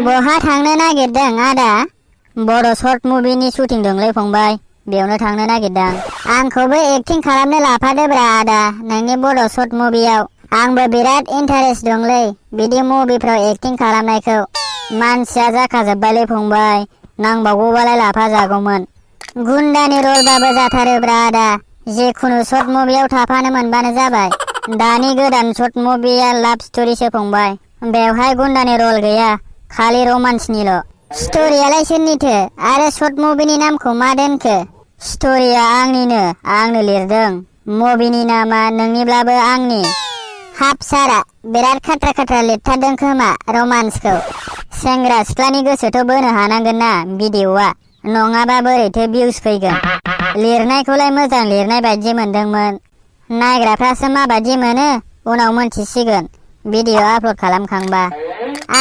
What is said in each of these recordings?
बहा थांनो नागिरदों आदा? बड' सर्ट मुभिनि शुटिं दंलै फंबाय, बेयावनो थांनो नागिरदों। आंखौबो एक्टिं खालामनो लाफादोब्रा आदा नोंनि बड' सर्ट मुभियाव। आंबो बिराद इन्टारेस्ट दंलै बिदि मुभिफ्राव एक्टिं खालामनायखौ। मानसिया जाखाजोब्बायलै फंबाय, नांबावगौबालाय लाफा जागौमोन। गुन्दानि रलबाबो जाथारोब्रा आदा, जेखुनु सर्ट मुभियाव थाफानो मोनबानो जाबाय। दानि गोदान सर्ट मुभिया लाभ स्ट'रिसो फंबाय, बेवहाय गुन्दानि रल गैया, खालि रमान्सनिल'। स्ट'रियालाय सोरनिथो आरो सर्ट मुभिनि नामखौ मा दोनखो? स्ट'रिया आंनिनो, आंनो लिरदों। मुभिनि नामा नोंनिब्लाबो आंनि। हाब सारा बिराद खाथ्रा खाथ्रा लिरथारदों खोमा रमान्सखौ। सेंग्रा सिख्लानि गोसोथ' बोनो हानांगोन ना भिडिअ'आ, नङाबा बोरैथो भिउस फैगोन। लिरनायखौलाय मोजां लिरनाय बायदि मोनदोंमोन, नायग्राफ्रासो माबायदि मोनो उनाव मोनथिसिगोन भिडिअ आपल'ड खालामखांबा।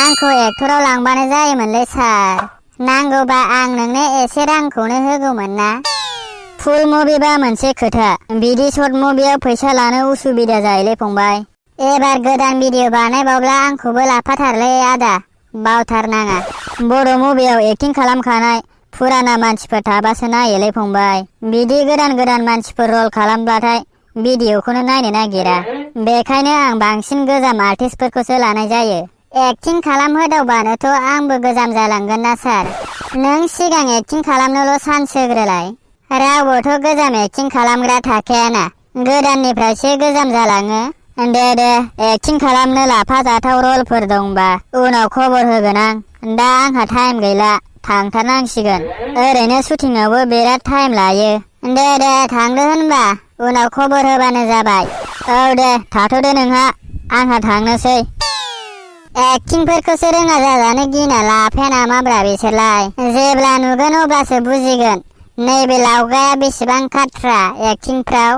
आंखौ एक्टराव लांबानो जायोमोनलै सार, नांगौबा आं नोंनो एसे रांखौनो होगौमोन ना। फुल मुभिबा मोनसे खोथा, बिदि सर्ट मुभियाव फैसा लानो उसुबिदा जायोलै फंबाय। एबार गोदान भिडिअ बानायबावब्ला आंखौबो लाफाथारलै आदा, बावथारनाङा। बड' मुभियाव एक्टिं खालामखानाय फुराना मानसिफोर थाबासो नायोलै फंबाय, बिदि गोदान गोदान मानसिफोर रल खालामब्लाथाय भिडिअ'खौनो नायनो नागिरा। बेखायनो आं बांसिन गोजाम आर्टिस्टफोरखौसो लानाय जायो। एक्टिं खालामहोदावबानोथ' आंबो गोजाम जालांगोन ना सार। नों सिगां एक्टिं खालामनोल' चान्स होग्रोलाय। रावबोथ' गोजाम एक्टिं खालामग्रा थाखायाना, गोदाननिफ्रायसो गोजाम जालाङो। दे एक्टिं खालामनो लाफाजाथाव रलफोर दंबा उनाव खबर होगोन आं। दा आंहा टाइम गैला, थांथारनांसिगोन। ओरैनो शुटिंआवबो बिराद टाइम लायो। दे थांदो होनबा, उनाव खबर होबानो जाबाय। औ दे थाथ'दो नोंहा, आंहा थांनोसै। एक्टिंफोरखौसो रोङा जाजानो गिना लाफाया नामाब्रा बिसोरलाय। जेब्ला नुगोन अब्लासो बुजिगोन नैबे लावगाया बेसेबां खाथ्रा एक्टिंफ्राव।